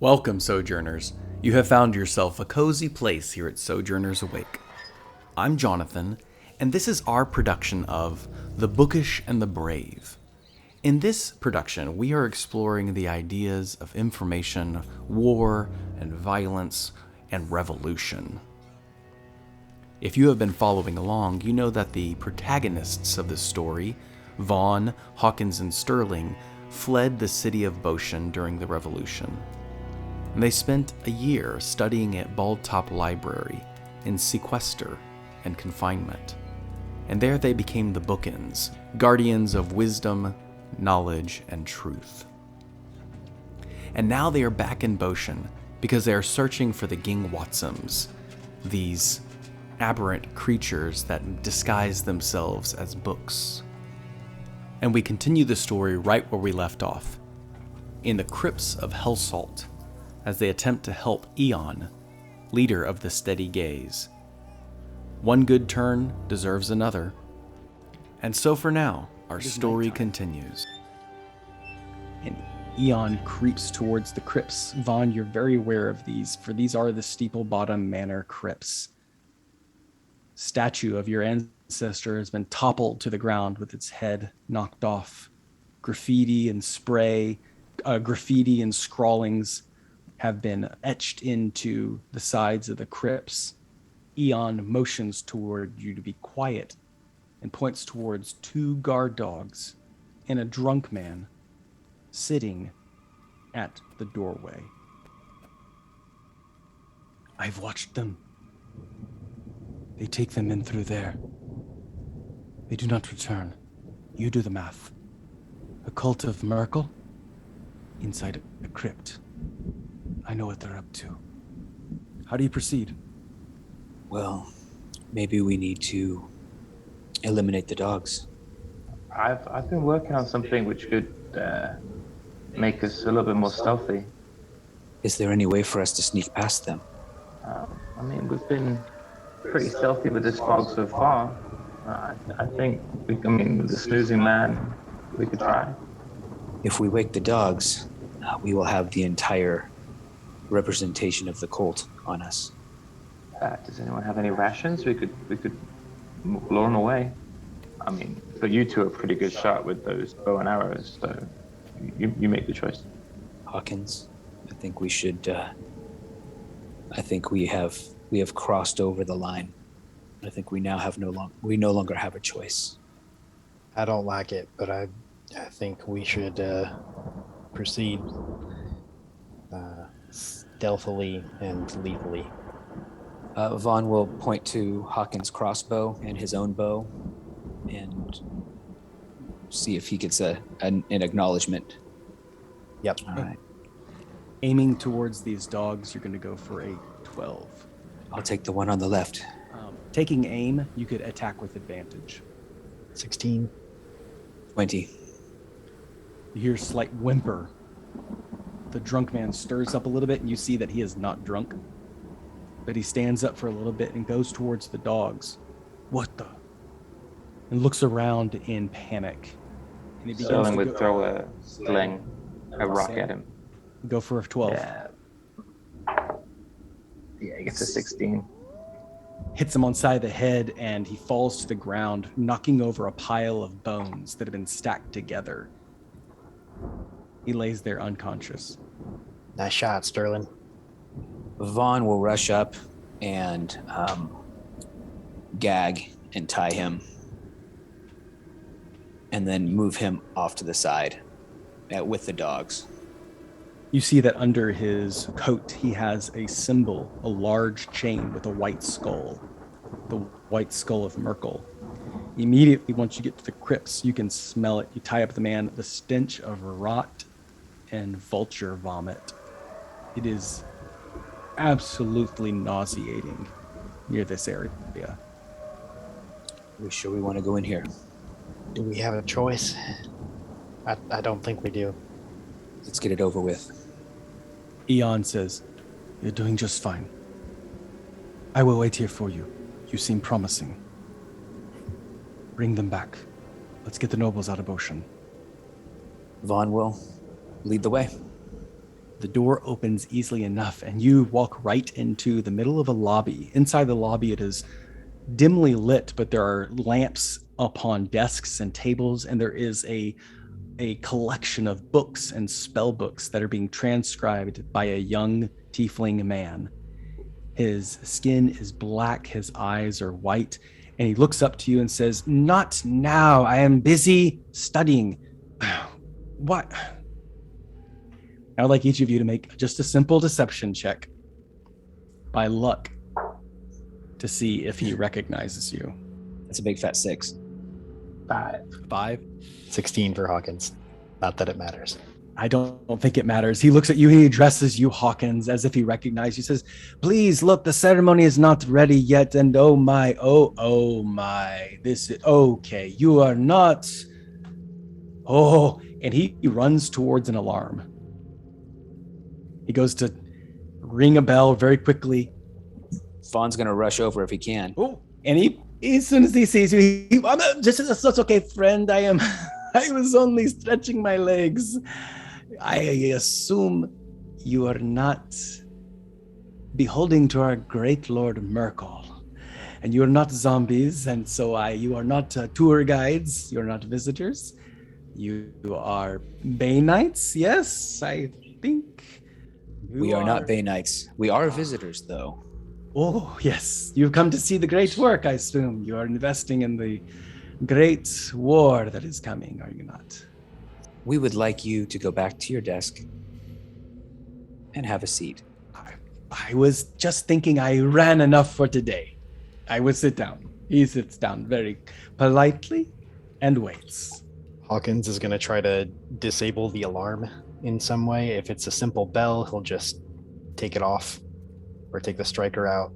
Welcome, Sojourners. You have found yourself a cozy place here at Sojourners Awake. I'm Jonathan, and this is our production of The Bookish and the Brave. In this production, we are exploring the ideas of information, war, and violence, and revolution. If you have been following along, you know that the protagonists of this story, Vaughn, Hawkins, and Sterling, fled the city of Boshin during the Revolution. And they spent a year studying at Bald Top Library in sequester and confinement. And there they became the Bookins, guardians of wisdom, knowledge, and truth. And now they are back in Boshin because they are searching for the Ging-Watsums, these aberrant creatures that disguise themselves as books. And we continue the story right where we left off, in the crypts of Hellsalt, as they attempt to help Eon, leader of the Steady Gaze. One good turn deserves another. And so for now, our story continues. And Eon creeps towards the crypts. Vaughn, you're very aware of these, for these are the Steeple Bottom Manor crypts. Statue of your ancestor has been toppled to the ground with its head knocked off. Graffiti and scrawlings have been etched into the sides of the crypts. Eon motions toward you to be quiet and points towards two guard dogs and a drunk man sitting at the doorway. I've watched them. They take them in through there. They do not return. You do the math. A cult of Merkel inside a crypt. I know what they're up to. How do you proceed? Well, maybe we need to eliminate the dogs. I've been working on something which could make us a little bit more stealthy. Is there any way for us to sneak past them? We've been pretty stealthy with this fog so far. I think with the snoozing man, we could try. If we wake the dogs, we will have the entire representation of the cult on us. Does anyone have any rations? We could lure them away. But you two are a pretty good shot with those bow and arrows, so you make the choice. Hawkins, I think we should. I think we have crossed over the line. I think we now no longer have a choice. I don't like it, but I think we should proceed stealthily and lethally. Vaughn will point to Hawkins' crossbow and his own bow and see if he gets an acknowledgement. Yep. All right. Aiming towards these dogs, you're going to go for a 12. I'll take the one on the left. Taking aim, you could attack with advantage. 16. 20. You hear a slight whimper. The drunk man stirs up a little bit, and you see that he is not drunk. But he stands up for a little bit and goes towards the dogs. What the? And looks around in panic. And he begins Sterling to would throw a sling, a rock at him. Go for a 12. Yeah, he gets a 16. Hits him on the side of the head, and he falls to the ground, knocking over a pile of bones that have been stacked together. He lays there unconscious. Nice shot, Sterling. Vaughn will rush up and gag and tie him, and then move him off to the side with the dogs. You see that under his coat, he has a symbol, a large chain with a white skull, the white skull of Merkel. Immediately, once you get to the crypts, you can smell it. You tie up the man, the stench of rot and vulture vomit. It is absolutely nauseating near this area. Are we sure we want to go in here? Do we have a choice? I don't think we do. Let's get it over with. Eon says, "You're doing just fine. I will wait here for you. You seem promising. Bring them back. Let's get the nobles out of Boshin." Vaughn will lead the way. The door opens easily enough, and you walk right into the middle of a lobby. Inside the lobby, it is dimly lit, but there are lamps upon desks and tables, and there is a collection of books and spell books that are being transcribed by a young tiefling man. His skin is black, his eyes are white, and he looks up to you and says, "Not now, I am busy studying." What? I would like each of you to make just a simple deception check by luck to see if he recognizes you. That's a big fat 6. 5. 16 for Hawkins. Not that it matters. I don't think it matters. He looks at you, he addresses you, Hawkins, as if he recognized you. He says, "Please look, the ceremony is not ready yet. And oh my, this is okay. You are not. Oh," and he runs towards an alarm. He goes to ring a bell very quickly. Vaughn's going to rush over if he can. Oh, and he as soon as he sees you, that's okay, friend. I was only stretching my legs. I assume you are not beholding to our great Lord Merkel, and you are not zombies, and so you are not tour guides. You're not visitors. You are Bay Knights. Yes, I think. We are not Bay Knights. We are visitors, though. Oh, yes. You've come to see the great work, I assume. You are investing in the great war that is coming, are you not? We would like you to go back to your desk and have a seat. I was just thinking I ran enough for today. I will sit down. He sits down very politely and waits. Hawkins is going to try to disable the alarm in some way. If it's a simple bell, he'll just take it off or take the striker out.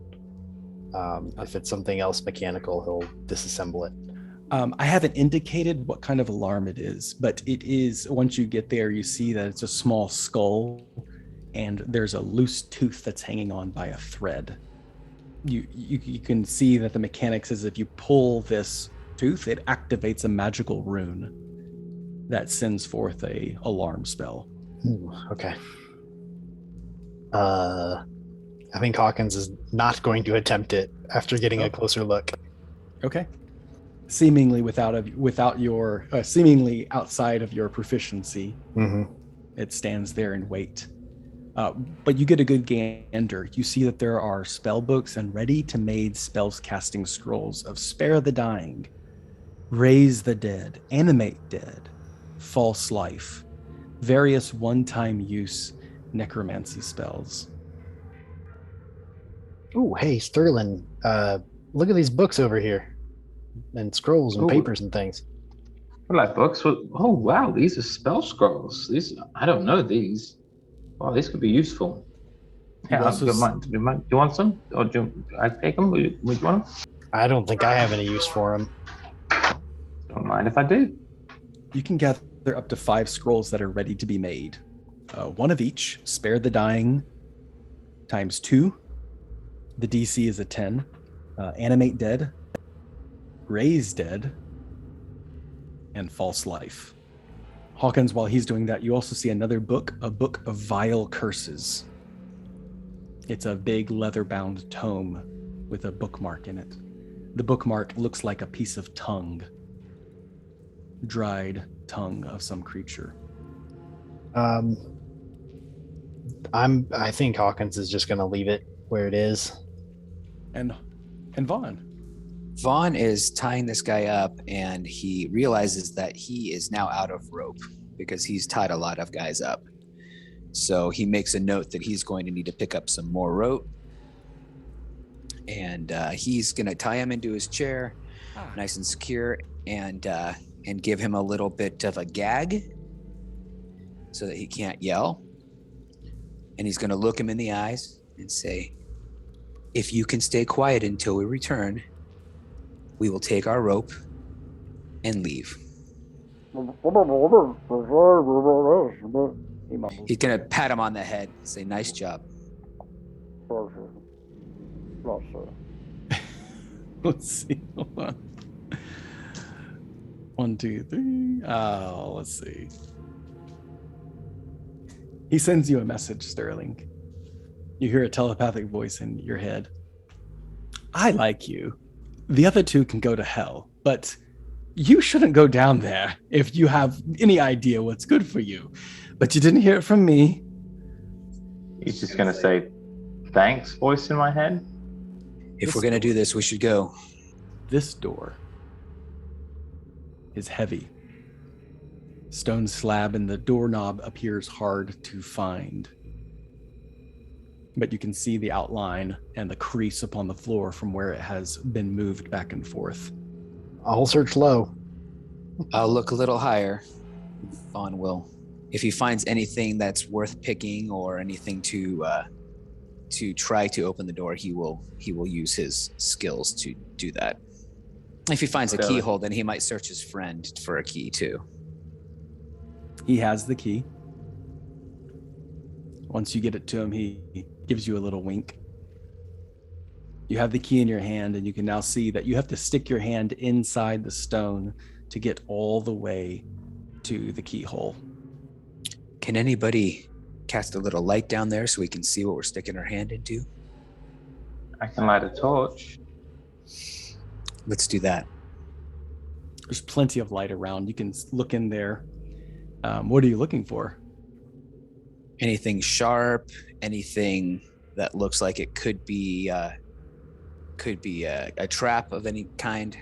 If it's something else mechanical, he'll disassemble it. I haven't indicated what kind of alarm it is, but it is, once you get there, you see that it's a small skull and there's a loose tooth that's hanging on by a thread. You can see that the mechanics is if you pull this tooth, it activates a magical rune that sends forth a alarm spell. Ooh, okay. I think Hawkins is not going to attempt it after getting a closer look. Okay. Seemingly seemingly outside of your proficiency, it stands there and wait. But you get a good gander. You see that there are spell books and ready-to-made spells casting scrolls of Spare the Dying, Raise the Dead, Animate Dead, False Life, various one-time use necromancy spells. Oh, hey, Sterling, look at these books over here, and scrolls and papers and things. I like books. Oh, wow, these are spell scrolls. I don't know these. Oh, these could be useful. Yeah, do you want some? Or I take them? Would you want them? I don't think I have any use for them. Don't mind if I do. You can gather up to 5 scrolls that are ready to be made. One of each, Spare the Dying times 2. The DC is a 10. Animate Dead, Raise Dead, and False Life. Hawkins, while he's doing that, you also see another book, a book of vile curses. It's a big leather-bound tome with a bookmark in it. The bookmark looks like a piece of tongue. Dried tongue of some creature. I think Hawkins is just going to leave it where it is. And Vaughn. Vaughn is tying this guy up, and he realizes that he is now out of rope because he's tied a lot of guys up. So he makes a note that he's going to need to pick up some more rope, and he's going to tie him into his chair, nice and secure, and give him a little bit of a gag so that he can't yell. And he's going to look him in the eyes and say, "If you can stay quiet until we return, we will take our rope and leave." He's going to pat him on the head and say, "Nice job." Let's see. Hold on. 1, 2, 3. Let's see. He sends you a message, Sterling. You hear a telepathic voice in your head. I like you. The other two can go to hell, but you shouldn't go down there if you have any idea what's good for you. But you didn't hear it from me. He's just going to say, thanks, voice in my head? If we're going to do this, we should go. This door is heavy. Stone slab and the doorknob appears hard to find. But you can see the outline and the crease upon the floor from where it has been moved back and forth. I'll search low. I'll look a little higher. Vaughn will. If he finds anything that's worth picking or anything to try to open the door, he will use his skills to do that. If he finds a keyhole, then he might search his friend for a key too. He has the key. Once you get it to him, he gives you a little wink. You have the key in your hand, and you can now see that you have to stick your hand inside the stone to get all the way to the keyhole. Can anybody cast a little light down there so we can see what we're sticking our hand into? I can light a torch. Let's do that. There's plenty of light around. You can look in there. What are you looking for? Anything sharp, anything that looks like it could be a trap of any kind.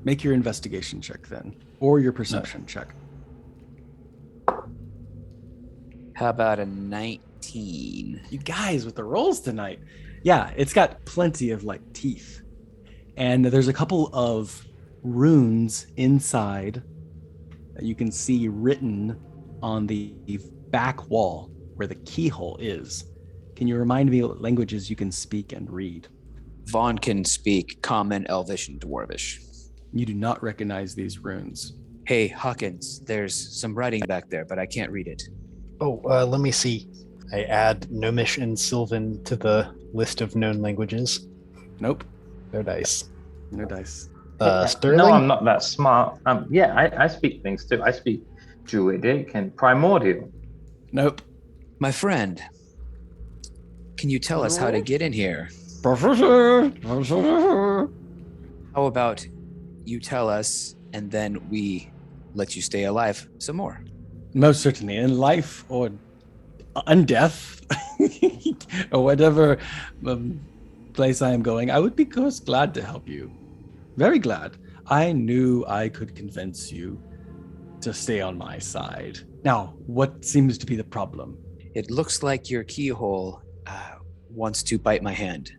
Make your investigation check then, or your perception check. How about a 19? You guys with the rolls tonight. Yeah, it's got plenty of like teeth. And there's a couple of runes inside that you can see written on the back wall where the keyhole is. Can you remind me what languages you can speak and read? Vaughn can speak Common, Elvish, and Dwarvish. You do not recognize these runes. Hey, Hawkins, there's some writing back there, but I can't read it. Oh, let me see. I add Gnomish and Sylvan to the list of known languages. Nope. No dice. No dice. Sterling? No, I'm not that smart. I speak things too. I speak Druidic and Primordial. Nope. My friend, can you tell us how to get in here? Professor. How about you tell us and then we let you stay alive some more? Most certainly. In life or on death or whatever place I am going, I would be glad to help you. Very glad. I knew I could convince you to stay on my side. Now, what seems to be the problem? It looks like your keyhole wants to bite my hand.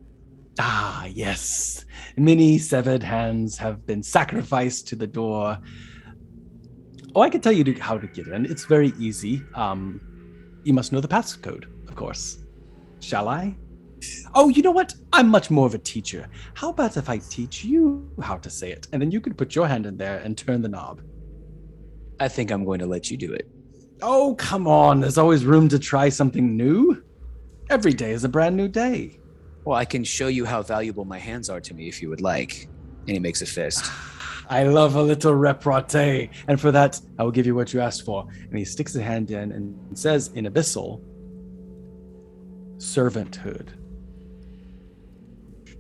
Ah, yes. Many severed hands have been sacrificed to the door. Oh, I can tell you how to get in. It's very easy. You must know the passcode, of course. Shall I? Oh, you know what? I'm much more of a teacher. How about if I teach you how to say it, and then you could put your hand in there and turn the knob? I think I'm going to let you do it. Oh, come on. There's always room to try something new. Every day is a brand new day. Well, I can show you how valuable my hands are to me if you would like. And he makes a fist. I love a little repartee. And for that, I will give you what you asked for. And he sticks a hand in and says in Abyssal, servanthood.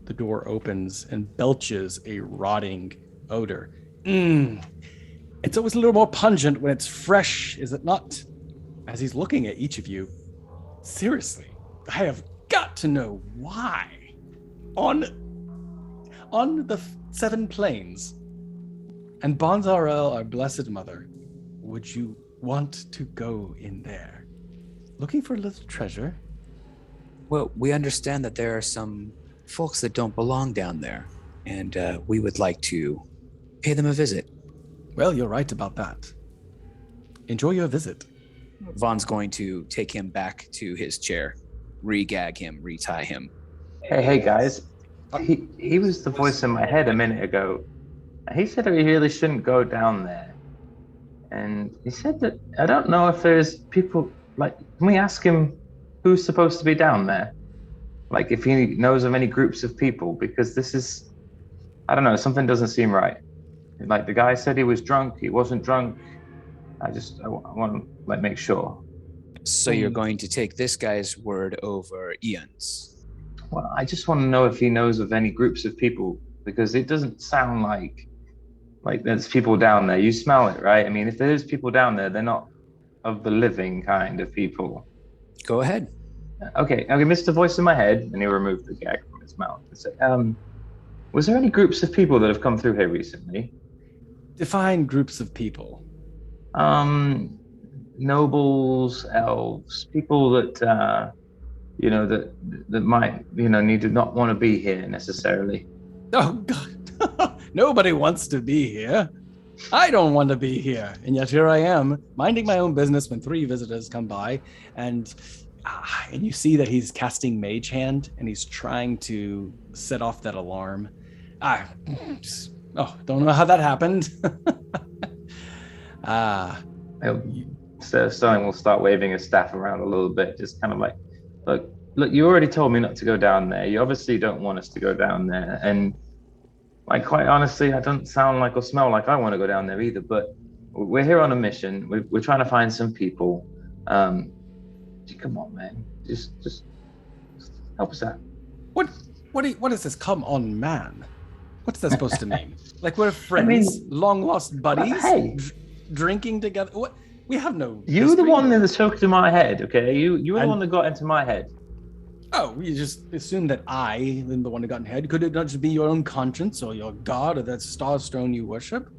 The door opens and belches a rotting odor. It's always a little more pungent when it's fresh, is it not? As he's looking at each of you, seriously, I have got to know why. On the seven planes, and Bonzarel, our blessed mother, would you want to go in there? Looking for a little treasure? Well, we understand that there are some folks that don't belong down there, and we would like to pay them a visit. Well, you're right about that. Enjoy your visit. Vaughn's going to take him back to his chair, re-gag him, retie him. Hey guys. He was the voice in my head a minute ago. He said we really shouldn't go down there. And he said that, I don't know if there's people, like, can we ask him who's supposed to be down there? Like, if he knows of any groups of people, because this is, I don't know, something doesn't seem right. Like, the guy said he was drunk, he wasn't drunk. I want to, like, make sure. So you're going to take this guy's word over Ian's. Well, I just want to know if he knows of any groups of people, because it doesn't sound like there's people down there. You smell it, right? I mean, if there's people down there, they're not of the living kind of people. Go ahead. Okay, Mr. Voice in my head, and he'll remove the gag from his mouth and say, was there any groups of people that have come through here recently? Define groups of people. Nobles, elves, people that that might need to not want to be here necessarily. Oh God, nobody wants to be here. I don't want to be here, and yet here I am, minding my own business when 3 visitors come by, and you see that he's casting Mage Hand, and he's trying to set off that alarm. Don't know how that happened. Sterling will start waving his staff around a little bit, just kind of like, look, you already told me not to go down there. You obviously don't want us to go down there. And quite honestly, I don't sound like or smell like I want to go down there either, but we're here on a mission. We're trying to find some people. Come on, man. Just help us out. What is this? Come on, man. What's that supposed to mean? Like we're friends, long lost buddies, drinking together. What? We have no. You're the one that choked in my head, okay? You were the one that got into my head. Oh, you just assume that I am the one that got in the head. Could it not just be your own conscience or your god or that starstone you worship?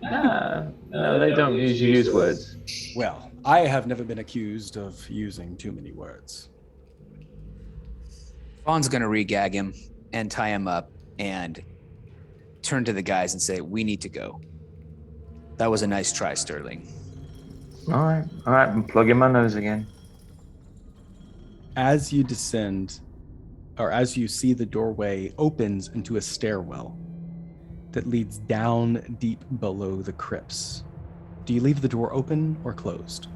No, they don't usually use words. Well, I have never been accused of using too many words. Vaughn's gonna re-gag him and tie him up and turn to the guys and say, "We need to go. That was a nice try, Sterling." All right, I'm plugging my nose again. As you descend, or as you see the doorway opens into a stairwell that leads down deep below the crypts. Do you leave the door open or closed?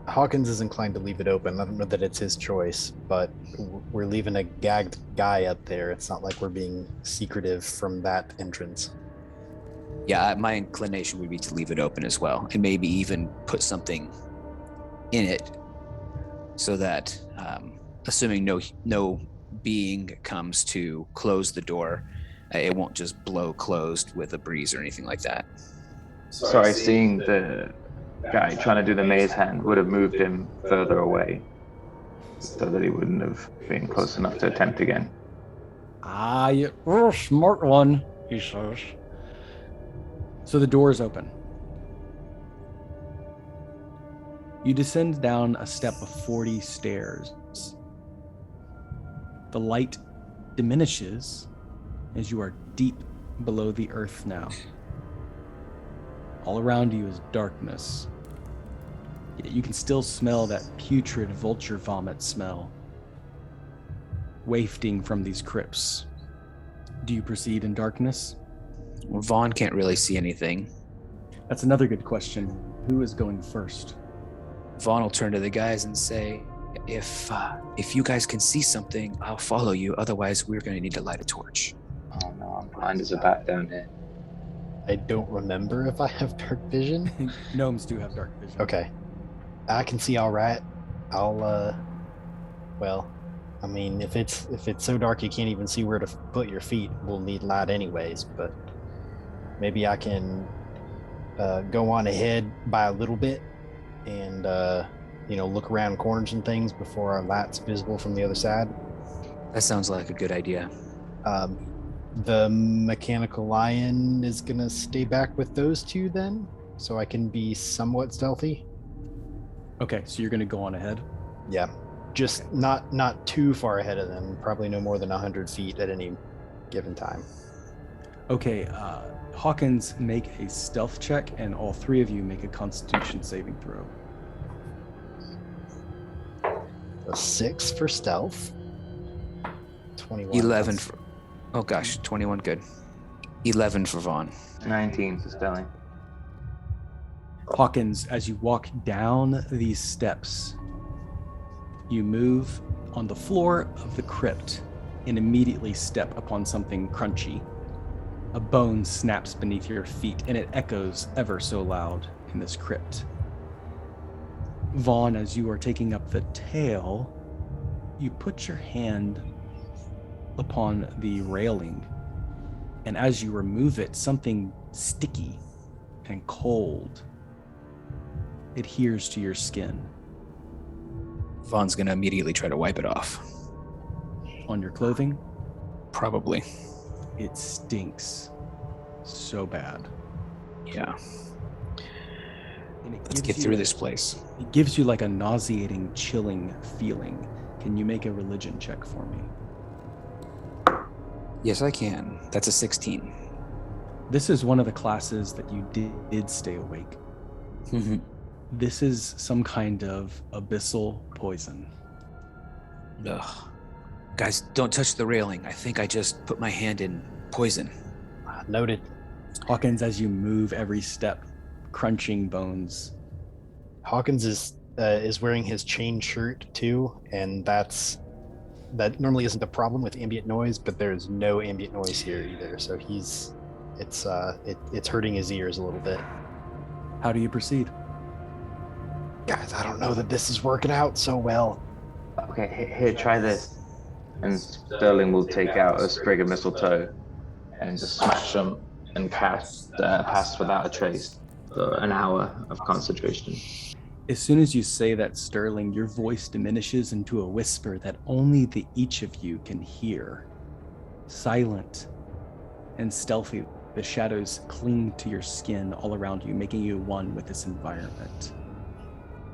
Hawkins is inclined to leave it open. I don't know that it's his choice, but we're leaving a gagged guy up there. It's not like we're being secretive from that entrance. Yeah, my inclination would be to leave it open as well, and maybe even put something in it so that, assuming no being comes to close the door, it won't just blow closed with a breeze or anything like that. Sorry, seeing the guy trying to do the maze hand would have moved him further away so that he wouldn't have been close enough to attempt again. You're a smart one, he says. So the door is open. You descend down a step of 40 stairs. The light diminishes as you are deep below the earth now. All around you is darkness. Yet you can still smell that putrid vulture vomit smell wafting from these crypts. Do you proceed in darkness? Well, Vaughn can't really see anything. That's another good question. Who is going first? Vaughn will turn to the guys and say, if you guys can see something, I'll follow you. Otherwise, we're going to need to light a torch. Oh no, I'm blind as a bat down here. I don't remember if I have dark vision. Gnomes do have dark vision. Okay. I can see all right. I'll, well, I mean, if it's so dark you can't even see where to put your feet, we'll need light anyways, but maybe I can go on ahead by a little bit and, look around corners and things before our light's visible from the other side. That sounds like a good idea. The mechanical lion is going to stay back with those two then, so I can be somewhat stealthy. Okay, so you're going to go on ahead? Yeah, just not too far ahead of them, probably no more than 100 feet at any given time. Okay, Hawkins, make a stealth check, and all 3 of you make a Constitution saving throw. A 6 for stealth. 21. 11 for... Oh gosh, 21, good. 11 for Vaughn. 19 for Sterling. Hawkins, as you walk down these steps, you move on the floor of the crypt and immediately step upon something crunchy. A bone snaps beneath your feet and it echoes ever so loud in this crypt. Vaughn, as you are taking up the tail, you put your hand upon the railing, and as you remove it, something sticky and cold adheres to your skin. Vaughn's gonna immediately try to wipe it off. On your clothing? Probably. It stinks so bad. Yeah. And Let's get through this place. It gives you like a nauseating, chilling feeling. Can you make a religion check for me? Yes, I can. That's a 16. This is one of the classes that you did stay awake. Mm-hmm. This is some kind of abyssal poison. Ugh. Guys, don't touch the railing. I think I just put my hand in poison. Noted. Hawkins, as you move every step, crunching bones. Hawkins is wearing his chain shirt too, and that normally isn't a problem with ambient noise, but there's no ambient noise here either. So it's hurting his ears a little bit. How do you proceed? Guys, I don't know that this is working out so well. Okay, here, try this. And Sterling will take out a sprig of mistletoe and just smash them and pass without a trace for an hour of concentration. As soon as you say that, Sterling, your voice diminishes into a whisper that only each of you can hear. Silent and stealthy, the shadows cling to your skin all around you, making you one with this environment.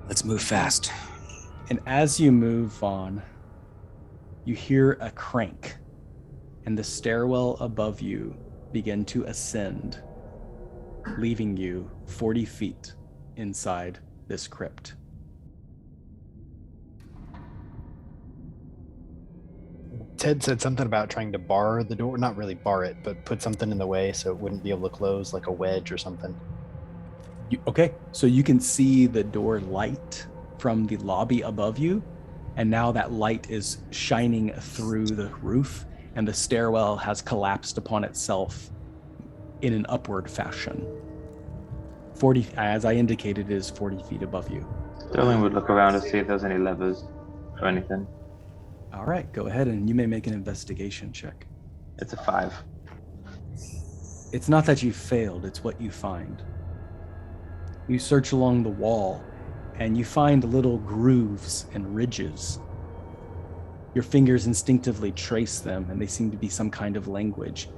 Let's move fast. And as you move on, you hear a crank, and the stairwell above you begin to ascend, leaving you 40 feet inside this crypt. Ted said something about trying to bar the door, not really bar it, but put something in the way so it wouldn't be able to close, like a wedge or something. Okay, so you can see the door light from the lobby above you, and now that light is shining through the roof, and the stairwell has collapsed upon itself in an upward fashion. 40, as I indicated, is 40 feet above you. Sterling would look around to see if there's any levers or anything. All right, go ahead, and you may make an investigation check. It's a 5. It's not that you failed, it's what you find. You search along the wall, and you find little grooves and ridges. Your fingers instinctively trace them, and they seem to be some kind of language.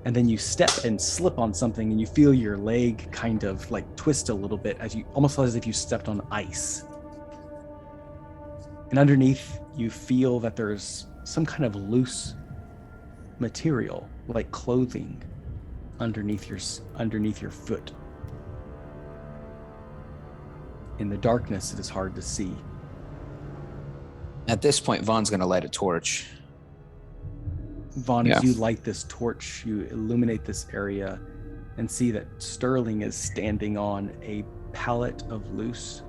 And then you step and slip on something, and you feel your leg kind of like twist a little bit, almost as if you stepped on ice. And underneath, you feel that there's some kind of loose material, like clothing, underneath your foot. In the darkness, it is hard to see. At this point, Vaughn's going to light a torch. Vaughn, as you light this torch, you illuminate this area and see that Sterling is standing on a pallet of loose,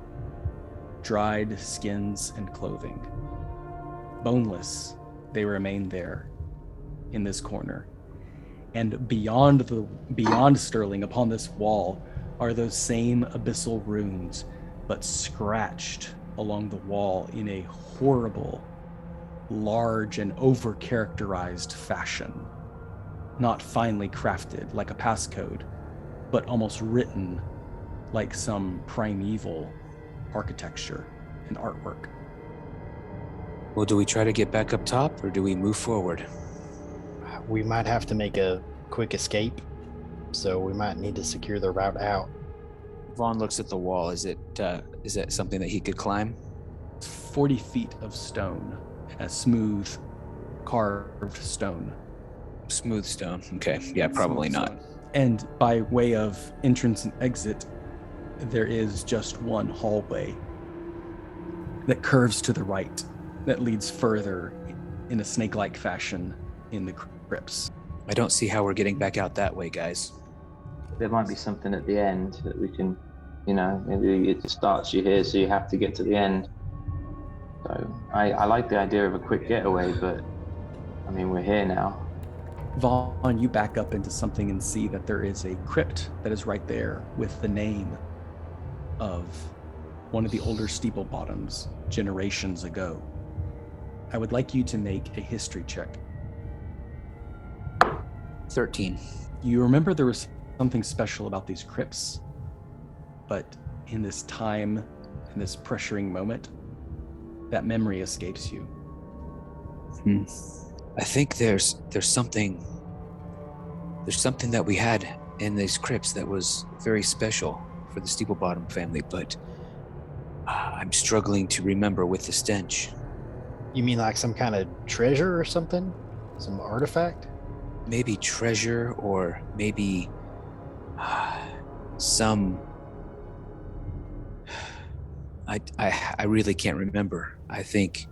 dried skins and clothing. Boneless, they remain there in this corner. And beyond Sterling, upon this wall, are those same abyssal runes, but scratched along the wall in a horrible, large and over-characterized fashion. Not finely crafted like a passcode, but almost written like some primeval architecture and artwork. Well, do we try to get back up top, or do we move forward? We might have to make a quick escape, so we might need to secure the route out. Vaughn looks at the wall. Is that something that he could climb? 40 feet of stone, a smooth, carved stone. Smooth stone. Okay. Yeah, probably not. And by way of entrance and exit, there is just one hallway that curves to the right, that leads further in a snake-like fashion in the crypts. I don't see how we're getting back out that way, guys. There might be something at the end that we can, maybe it starts you here, so you have to get to the end. So I like the idea of a quick getaway, but I mean, we're here now. Vaughn, you back up into something and see that there is a crypt that is right there with the name of one of the older steeple bottoms generations ago. I would like you to make a history check. 13. You remember there was something special about these crypts, but in this time, in this pressuring moment, that memory escapes you. I think there's something that we had in these crypts that was very special for the Steeplebottom family, but I'm struggling to remember with the stench. You mean like some kind of treasure or something? Some artifact? Maybe treasure, or maybe some... I really can't remember. I think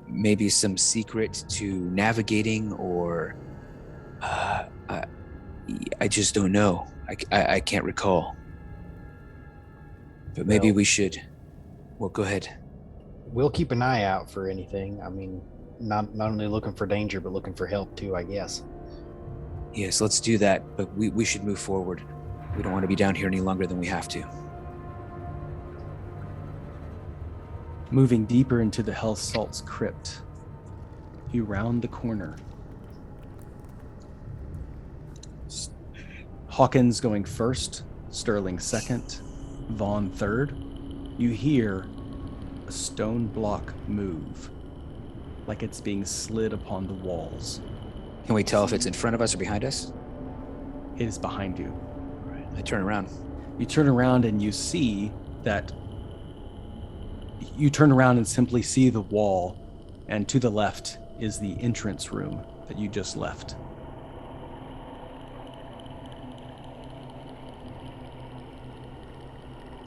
maybe some secret to navigating, or I just don't know. I can't recall. But maybe we should... Well, go ahead. We'll keep an eye out for anything. I mean, not only looking for danger, but looking for help too, I guess. Yes, let's do that. But we should move forward. We don't want to be down here any longer than we have to. Moving deeper into the Hell Salt's crypt, you round the corner. Hawkins going first, Sterling second, Vaughn third. You hear a stone block move, like it's being slid upon the walls. Can we tell if it's in front of us or behind us? It is behind you. I turn around. You turn around and you see that... You turn around and simply see the wall, and to the left is the entrance room that you just left.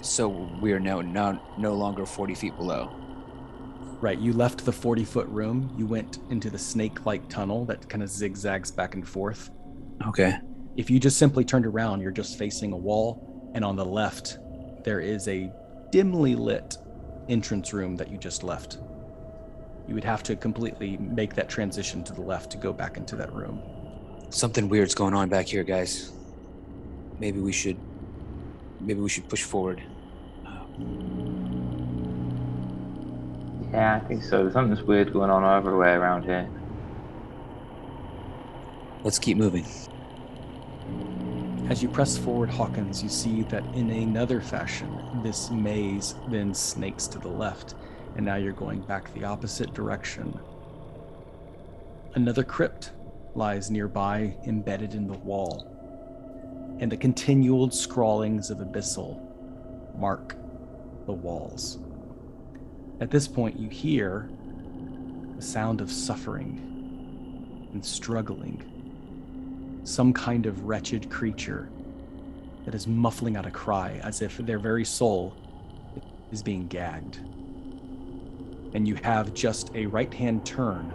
So we are now no longer 40 feet below. Right, you left the 40-foot room. You went into the snake-like tunnel that kind of zigzags back and forth. Okay. If you just simply turned around, you're just facing a wall, and on the left, there is a dimly lit entrance room that you just left. You would have to completely make that transition to the left to go back into that room. Something weird's going on back here, guys. Maybe we should push forward. Yeah, I think so. Something's weird going on everywhere around here. Let's keep moving. As you press forward, Hawkins, you see that in another fashion, this maze then snakes to the left, and now you're going back the opposite direction. Another crypt lies nearby, embedded in the wall, and the continual scrawlings of Abyssal mark the walls. At this point, you hear the sound of suffering and struggling. Some kind of wretched creature that is muffling out a cry as if their very soul is being gagged. And you have just a right-hand turn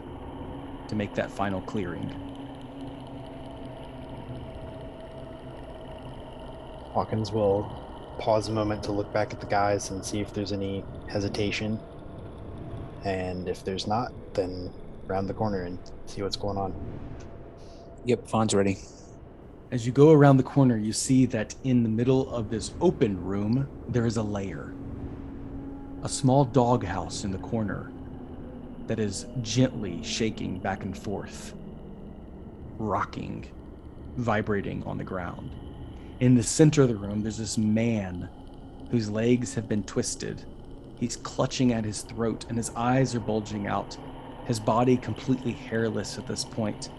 to make that final clearing. Hawkins will pause a moment to look back at the guys and see if there's any hesitation. And if there's not, then round the corner and see what's going on. Yep, Fawn's ready. As you go around the corner, you see that in the middle of this open room, there is a lair. A small doghouse in the corner that is gently shaking back and forth, rocking, vibrating on the ground. In the center of the room, there's this man whose legs have been twisted. He's clutching at his throat and his eyes are bulging out, his body completely hairless at this point.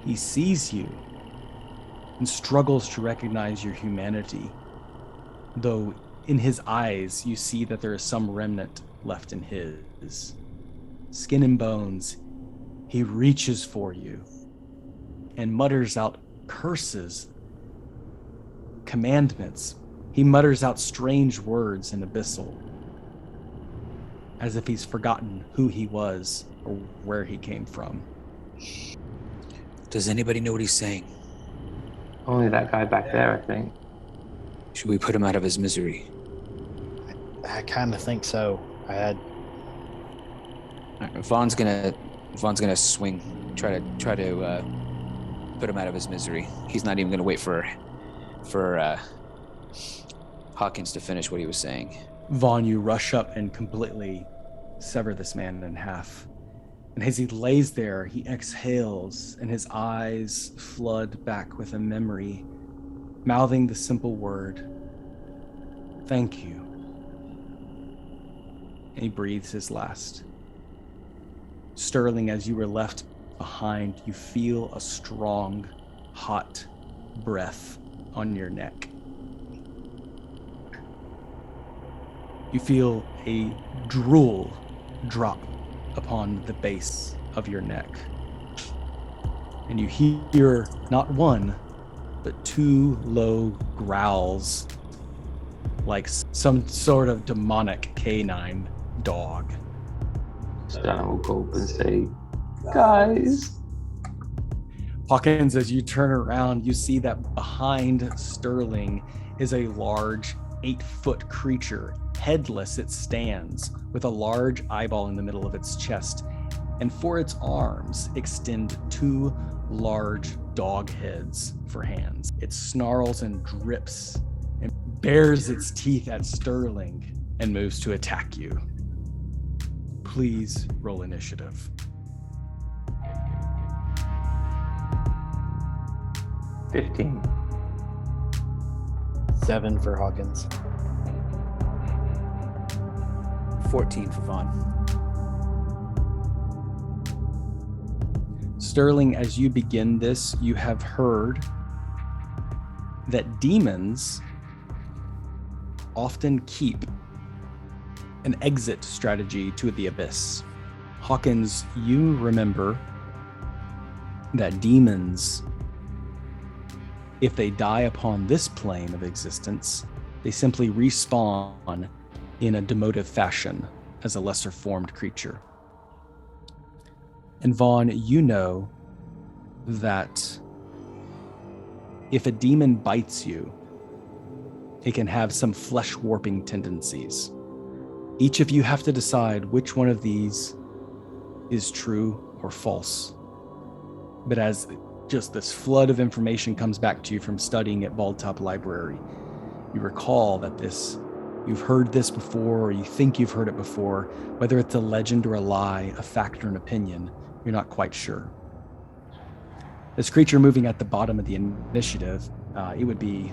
He sees you and struggles to recognize your humanity, though in his eyes you see that there is some remnant left in his. Skin and bones, he reaches for you and mutters out curses, commandments. He mutters out strange words in Abyssal, as if he's forgotten who he was or where he came from. Does anybody know what he's saying? Only that guy back there, I think. Should we put him out of his misery? I kind of think so. Vaughn's gonna swing, try to put him out of his misery. He's not even gonna wait for Hawkins to finish what he was saying. Vaughn, you rush up and completely sever this man in half. And as he lays there, he exhales and his eyes flood back with a memory, mouthing the simple word, "Thank you." And he breathes his last. Sterling, as you were left behind, you feel a strong, hot breath on your neck. You feel a drool drop upon the base of your neck. And you hear not one, but two low growls, like some sort of demonic canine dog. Stan will go up and say, "Guys." Hawkins, as you turn around, you see that behind Sterling is a large 8-foot creature. Headless it stands, with a large eyeball in the middle of its chest, and for its arms extend 2 large dog heads for hands. It snarls and drips and bares its teeth at Sterling and moves to attack you. Please roll initiative. 15. 7 for Hawkins. 14 for Vaughn. Sterling, as you begin this, you have heard that demons often keep an exit strategy to the abyss. Hawkins, you remember that demons, if they die upon this plane of existence, they simply respawn in a demotive fashion as a lesser formed creature. And Vaughn, you know that if a demon bites you, it can have some flesh warping tendencies. Each of you have to decide which one of these is true or false. But as just this flood of information comes back to you from studying at Bald Top Library, you recall that you've heard this before, or you think you've heard it before. Whether it's a legend or a lie, a fact or an opinion, you're not quite sure. This creature moving at the bottom of the initiative, it would be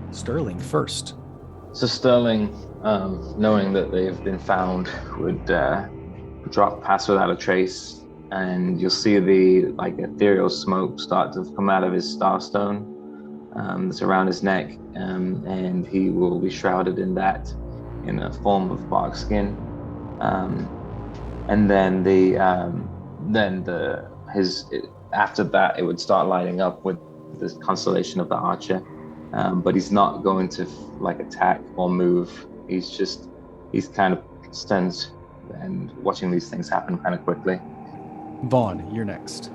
Sterling first. So Sterling, knowing that they've been found, would drop past without a trace, and you'll see the ethereal smoke start to come out of his starstone that's around his neck, and he will be shrouded in that, in a form of bark skin, and then after that it would start lighting up with this constellation of the Archer, but he's not going to attack or move. He's kind of stands and watching these things happen kind of quickly. Vaughn, you're next.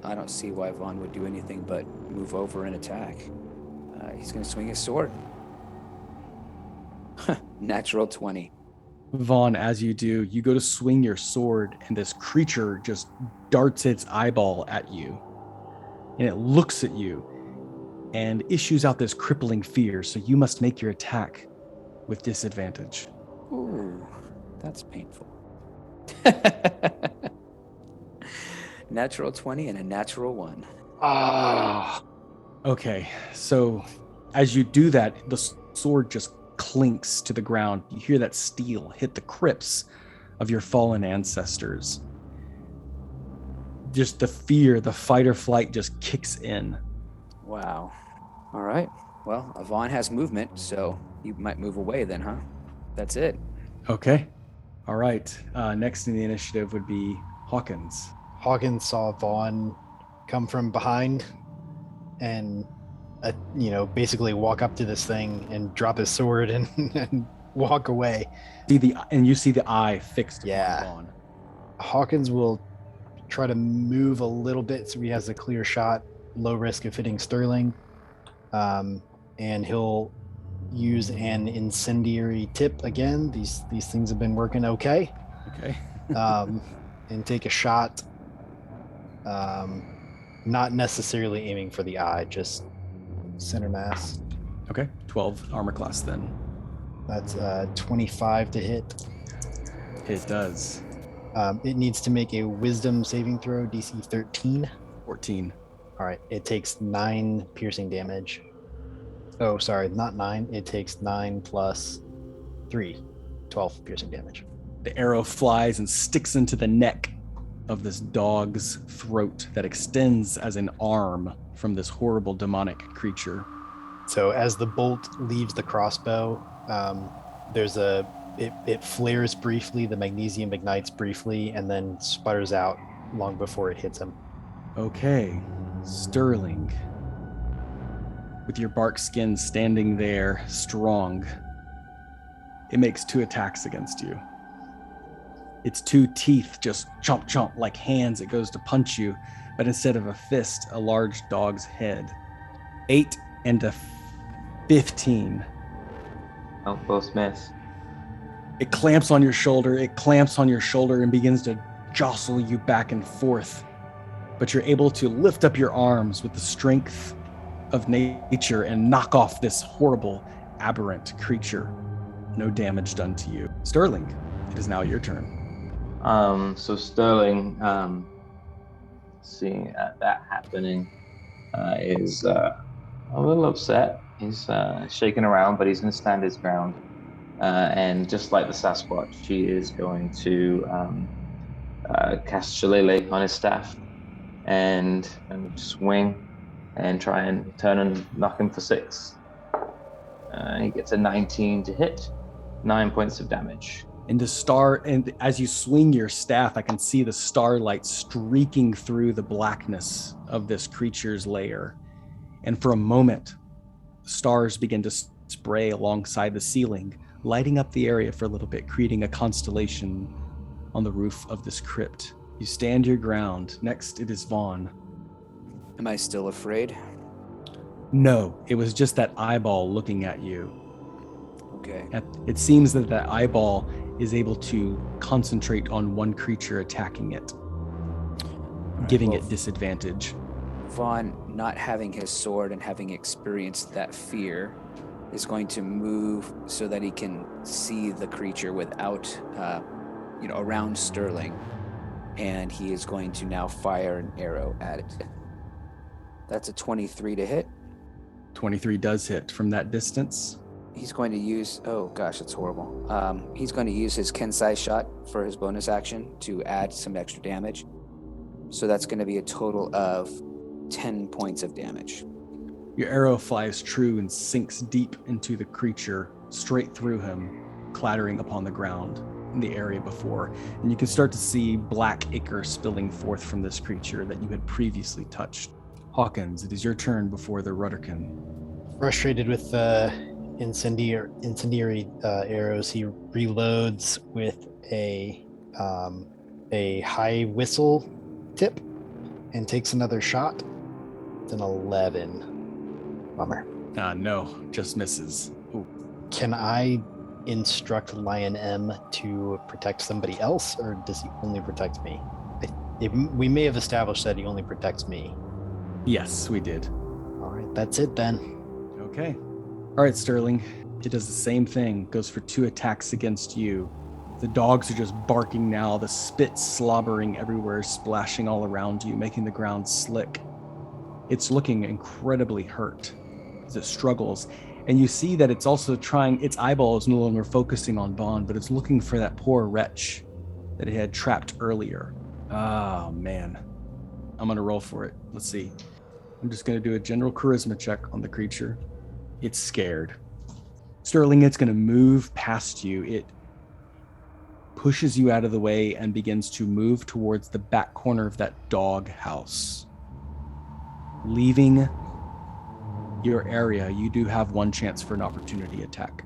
I don't see why Vaughn would do anything but move over and attack. He's going to swing his sword. Natural 20. Vaughn, as you do, you go to swing your sword, and this creature just darts its eyeball at you. And it looks at you and issues out this crippling fear, so you must make your attack with disadvantage. Ooh, that's painful. Natural 20 and a natural 1. Okay, so as you do that, the sword just clinks to the ground. You hear that steel hit the crypts of your fallen ancestors. Just the fear, the fight or flight just kicks in. Wow. All right. Well, Vaughn has movement, so you might move away then, huh? That's it. Okay. All right. Next in the initiative would be Hawkins. Hawkins saw Vaughn come from behind and, basically walk up to this thing and drop his sword and walk away. You see the eye fixed Yeah. upon Vaughn. Hawkins will try to move a little bit so he has a clear shot, low risk of hitting Sterling. And he'll use an incendiary tip again. These things have been working okay. Okay. And take a shot. Not necessarily aiming for the eye, just center mass. Okay, 12 armor class then. That's 25 to hit. It does. It needs to make a wisdom saving throw, DC 13. 14. All right, it takes 9 piercing damage. Oh, sorry, not 9. It takes 9 plus 3, 12 piercing damage. The arrow flies and sticks into the neck of this dog's throat that extends as an arm from this horrible demonic creature. So as the bolt leaves the crossbow, it flares briefly, the magnesium ignites briefly, and then sputters out long before it hits him. Okay, Sterling, with your bark skin standing there strong, it makes 2 attacks against you. Its 2 teeth just chomp chomp like hands. It goes to punch you, but instead of a fist, a large dog's head. 8 and a 15. Oh, both miss. It clamps on your shoulder. It clamps on your shoulder and begins to jostle you back and forth. But you're able to lift up your arms with the strength of nature and knock off this horrible, aberrant creature. No damage done to you. Sterling, it is now your turn. So Sterling, seeing that happening, is a little upset. He's shaking around, but he's going to stand his ground. And just like the Sasquatch, he is going to cast Shillelagh on his staff and swing and try and turn and knock him for 6. He gets a 19 to hit, 9 points of damage. And as you swing your staff, I can see the starlight streaking through the blackness of this creature's lair. And for a moment, stars begin to spray alongside the ceiling, lighting up the area for a little bit, creating a constellation on the roof of this crypt. You stand your ground. Next, it is Vaughn. Am I still afraid? No, it was just that eyeball looking at you. Okay. It seems that eyeball is able to concentrate on one creature attacking it, giving it disadvantage. Vaughn, not having his sword and having experienced that fear, is going to move so that he can see the creature without, around Sterling. And he is going to now fire an arrow at it. That's a 23 to hit. 23 does hit from that distance. He's going to use, oh gosh, that's horrible. He's going to use his Kensai shot for his bonus action to add some extra damage. So that's going to be a total of 10 points of damage. Your arrow flies true and sinks deep into the creature, straight through him, clattering upon the ground in the area before. And you can start to see black ichor spilling forth from this creature that you had previously touched. Hawkins, it is your turn before the Rudderkin. Frustrated with incendiary arrows, he reloads with a high whistle tip and takes another shot. It's an 11. Bummer. No, just misses. Ooh. Can I instruct Lion M to protect somebody else, or does he only protect me? We may have established that he only protects me. Yes, we did. All right, that's it then. Okay. All right, Sterling. It does the same thing. Goes for 2 attacks against you. The dogs are just barking now, the spit slobbering everywhere, splashing all around you, making the ground slick. It's looking incredibly hurt as it struggles. And you see that it's also trying, its eyeball is no longer focusing on Bond, but it's looking for that poor wretch that it had trapped earlier. Oh, man. I'm going to roll for it. Let's see. I'm just going to do a general charisma check on the creature. It's scared. Sterling, it's going to move past you. It pushes you out of the way and begins to move towards the back corner of that dog house. Leaving your area, you do have 1 chance for an opportunity attack.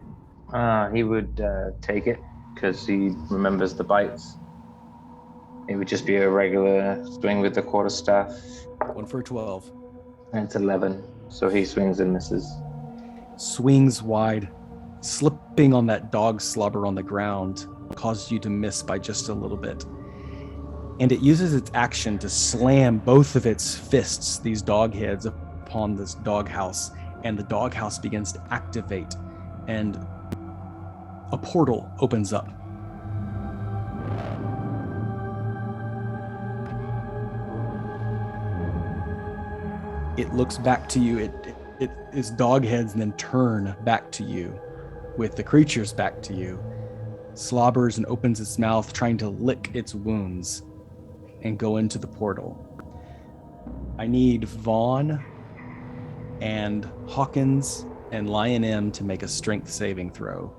He would take it because he remembers the bites. It would just be a regular swing with the quarterstaff. 1 for 12. And it's 11, so he swings and misses. Swings wide, slipping on that dog slobber on the ground, causes you to miss by just a little bit. And it uses its action to slam both of its fists, these dog heads, upon this dog house, and the doghouse begins to activate, and a portal opens up. It looks back to you. It is dog heads and then turn back to you with the creatures back to you. Slobbers and opens its mouth, trying to lick its wounds and go into the portal. I need Vaughn and Hawkins and Lion M to make a strength saving throw.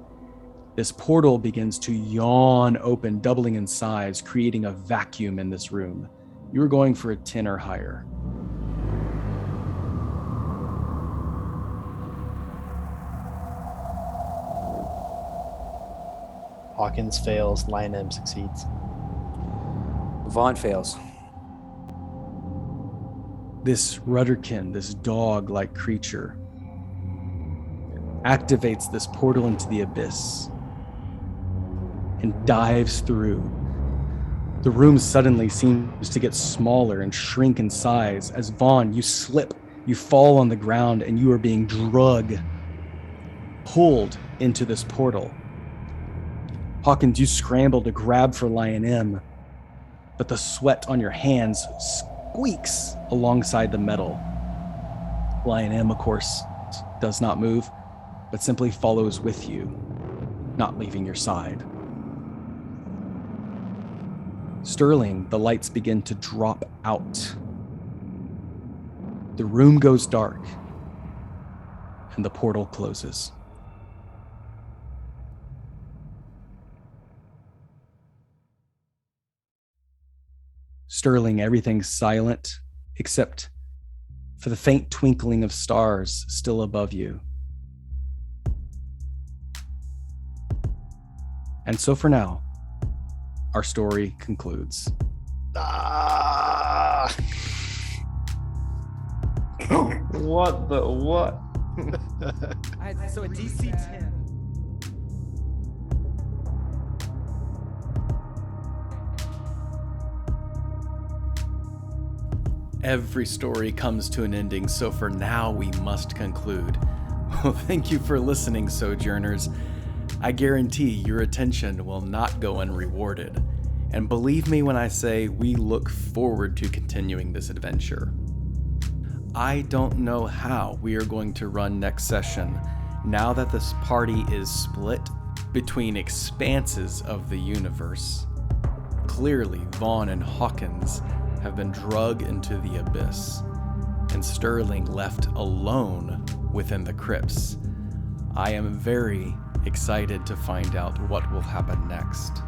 This portal begins to yawn open, doubling in size, creating a vacuum in this room. You are going for a 10 or higher. Hawkins fails, Lion M succeeds. Vaughn fails. This Rudderkin, this dog-like creature, activates this portal into the abyss and dives through. The room suddenly seems to get smaller and shrink in size as Vaughn, you slip, you fall on the ground, and you are being pulled into this portal. Hawkins, you scramble to grab for Lion M, but the sweat on your hands squeaks alongside the metal. Lion M, of course, does not move, but simply follows with you, not leaving your side. Sterling, the lights begin to drop out. The room goes dark, and the portal closes. Sterling, everything's silent except for the faint twinkling of stars still above you. And so for now, our story concludes. What the what? So a DC 10. Every story comes to an ending, so for now we must conclude. Well, thank you for listening, Sojourners. I guarantee your attention will not go unrewarded. And believe me when I say we look forward to continuing this adventure. I don't know how we are going to run next session now that this party is split between expanses of the universe. Clearly, Vaughn and Hawkins have been drugged into the abyss, and Sterling left alone within the crypts. I am very excited to find out what will happen next.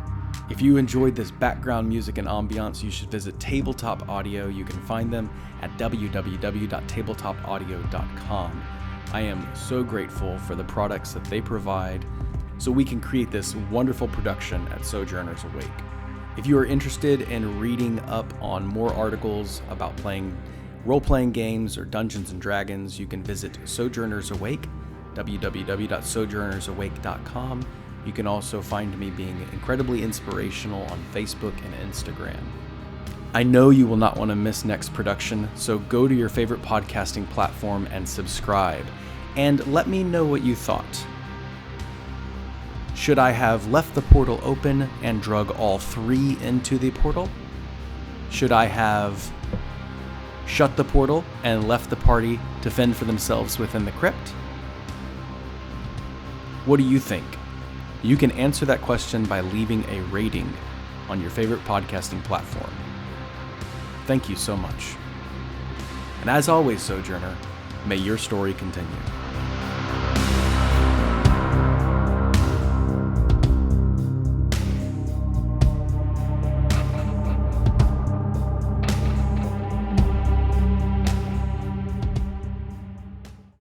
If you enjoyed this background music and ambiance, you should visit Tabletop Audio. You can find them at www.tabletopaudio.com. I am so grateful for the products that they provide so we can create this wonderful production at Sojourners Awake. If you are interested in reading up on more articles about playing role-playing games or Dungeons & Dragons, you can visit Sojourners Awake, www.sojournersawake.com. You can also find me being incredibly inspirational on Facebook and Instagram. I know you will not want to miss next production, so go to your favorite podcasting platform and subscribe. And let me know what you thought. Should I have left the portal open and drug all three into the portal? Should I have shut the portal and left the party to fend for themselves within the crypt? What do you think? You can answer that question by leaving a rating on your favorite podcasting platform. Thank you so much. And as always, Sojourner, may your story continue.